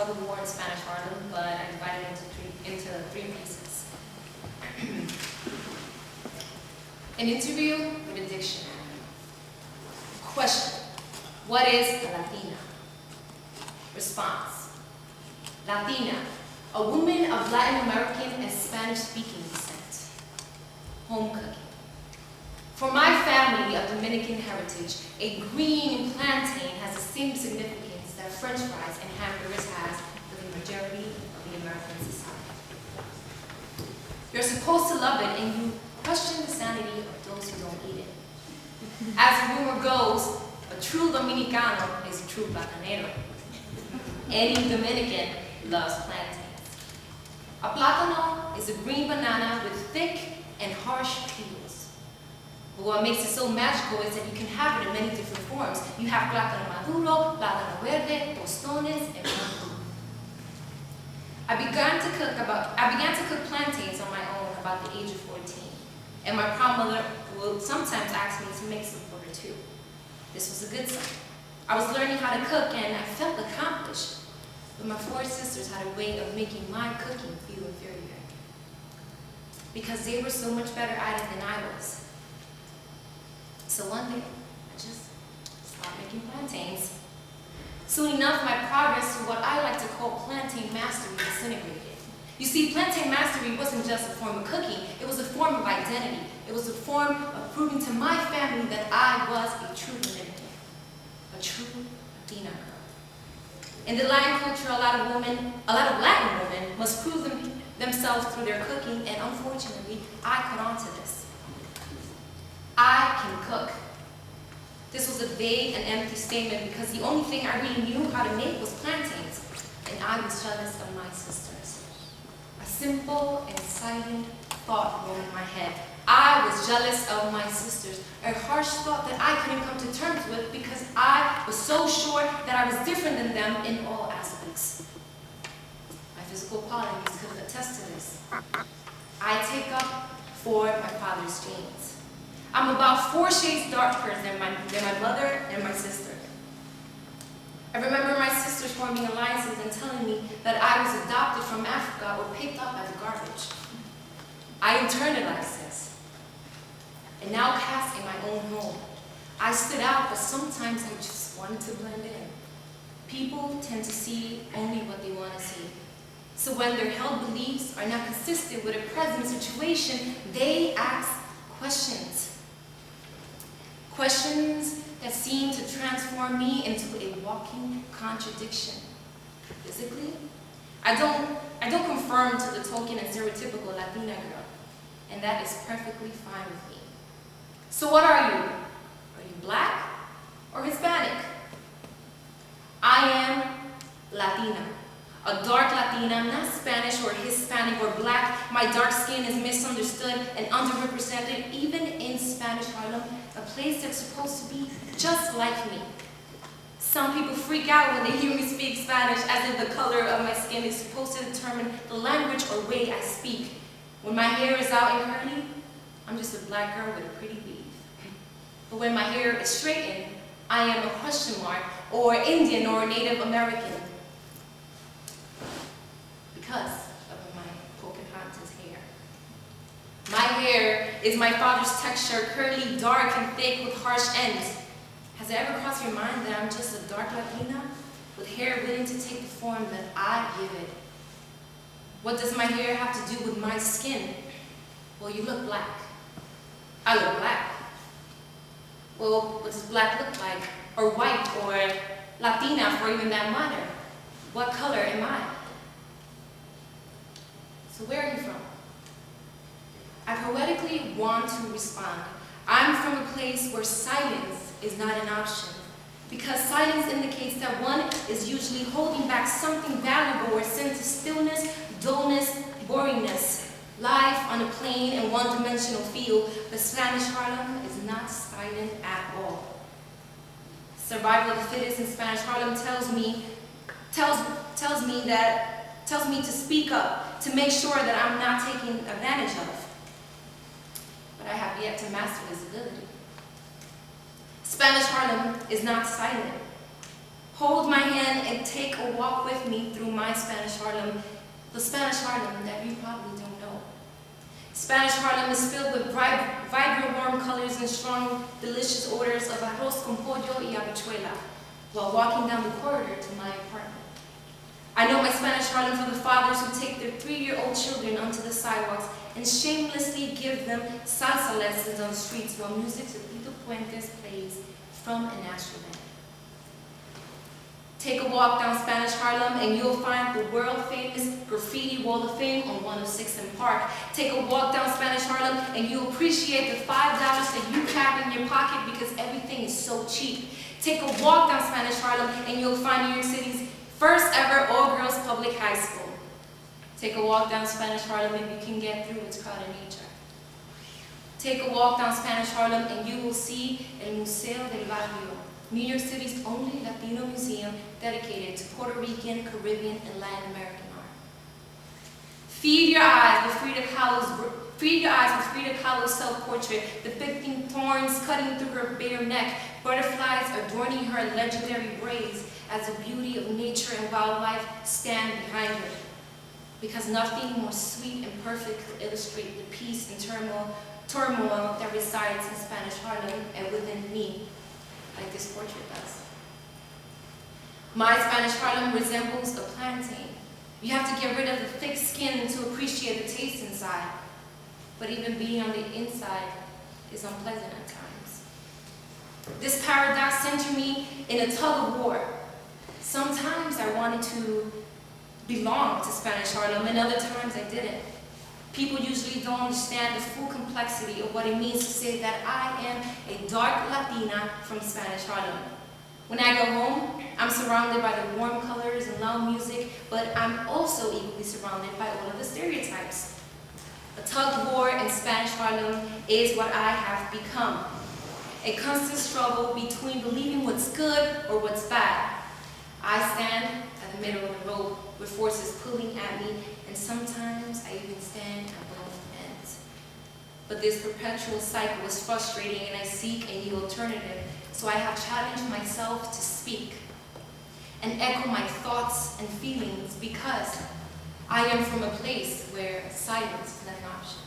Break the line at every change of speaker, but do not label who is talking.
Tug of War in Spanish Harlem, but I divided it into three pieces. An interview with a dictionary. Question: what is a Latina? Response: Latina, a woman of Latin American and Spanish-speaking descent. Home cooking. For my family of Dominican heritage, a green plantain has the same significance that French fries and hamburgers has for the majority of the American society. You're supposed to love it, and you question the sanity of those who don't eat it. As the rumor goes, a true Dominicano is a true platanero. Any Dominican loves plantains. A plátano is a green banana with thick and harsh peels. But what makes it so magical is that you can have it in many different forms. You have plátano maduro, plátano verde, tostones, and mango. I began to cook plantains on my own about the age of 14, and my prom mother would sometimes ask me to make some for her too. This was a good sign. I was learning how to cook, and I felt accomplished. But my four sisters had a way of making my cooking feel inferior, because they were so much better at it than I was. So one day, I just stopped making plantains. Soon enough, my progress to what I like to call plantain mastery disintegrated. You see, plantain mastery wasn't just a form of cooking, it was a form of identity. It was a form of proving to my family that I was a true Dominican, a true Latina girl. In the Latin culture, a lot of Latin women must prove themselves through their cooking, and unfortunately, I caught on to this. I can cook. This was a vague and empty statement because the only thing I really knew how to make was plantains, and I was jealous of my sisters. A simple and silent thought rolled in my head. I was jealous of my sisters, a harsh thought that I couldn't come to terms with because I was so sure that I was different than them in all aspects. My physical qualities could attest to this. I take up for my father's genes. I'm about 4 shades darker than my mother and my sister. I remember my sisters forming alliances and telling me that I was adopted from Africa or picked up as garbage. I internalized this, and now cast in my own home. I stood out, but sometimes I just wanted to blend in. People tend to see only what they want to see. So when their held beliefs are not consistent with a present situation, they ask questions. Questions that seem to transform me into a walking contradiction. Physically, I don't conform to the token and stereotypical Latina girl, and that is perfectly fine with me. So what are you? Are you black or Hispanic? I am Latina, a dark Latina, not Spanish or Hispanic or black. My dark skin is misunderstood and underrepresented even in Spanish Harlem, a place that's supposed to be just like me. Some people freak out when they hear me speak Spanish, as if the color of my skin is supposed to determine the language or way I speak. When my hair is out and curly, I'm just a black girl with a pretty weave. But when my hair is straightened, I am a question mark, or Indian or Native American, because of my Pocahontas hair. My hair is my father's texture, curly, dark, and thick with harsh ends. Has it ever crossed your mind that I'm just a dark Latina with hair willing to take the form that I give it? What does my hair have to do with my skin? Well, you look black. I look black. Well, what does black look like? Or white, or Latina for even that matter? What color am I? So where are you from? I poetically want to respond. I'm from a place where silence is not an option, because silence indicates that one is usually holding back something valuable or sent to stillness, dullness, boringness. Life on a plain and one-dimensional field, but Spanish Harlem is not silent at all. Survival of the fittest in Spanish Harlem tells me to speak up, to make sure that I'm not taken advantage of. But I have yet to master this ability. Spanish Harlem is not silent. Hold my hand and take a walk with me through my Spanish Harlem, the Spanish Harlem that you probably don't know. Spanish Harlem is filled with vibrant warm colors and strong, delicious odors of arroz con pollo y habichuela while walking down the corridor to my apartment. I know my Spanish Harlem for the fathers who take their 3-year-old children onto the sidewalks and shamelessly give them salsa lessons on the streets while music to Tito Puentes plays from an astroland. Take a walk down Spanish Harlem and you'll find the world-famous graffiti wall of fame on 106th and Park. Take a walk down Spanish Harlem and you'll appreciate the $5 that you carry in your pocket because everything is so cheap. Take a walk down Spanish Harlem and you'll find New York City's first ever all-girls public high school. Take a walk down Spanish Harlem and you can get through its crowded nature. Take a walk down Spanish Harlem and you will see El Museo del Barrio, New York City's only Latino museum dedicated to Puerto Rican, Caribbean, and Latin American art. Feed your eyes with Frida Kahlo's self-portrait, depicting thorns cutting through her bare neck, butterflies adorning her legendary braids as the beauty of nature and wildlife stand behind her. Because nothing more sweet and perfect could illustrate the peace and turmoil that resides in Spanish Harlem and within me, like this portrait does. My Spanish Harlem resembles a plantain. You have to get rid of the thick skin to appreciate the taste inside. But even being on the inside is unpleasant at times. This paradox centered me in a tug of war. Sometimes I wanted to belong to Spanish Harlem, and other times I didn't. People usually don't understand the full complexity of what it means to say that I am a dark Latina from Spanish Harlem. When I go home, I'm surrounded by the warm colors and loud music, but I'm also equally surrounded by all of the stereotypes. A tug of war in Spanish Harlem is what I have become. A constant struggle between believing what's good or what's bad. I stand at the middle of the road with forces pulling at me, and sometimes I even stand at both ends. But this perpetual cycle is frustrating, and I seek a new alternative, so I have challenged myself to speak and echo my thoughts and feelings because I am from a place where silence is not an option.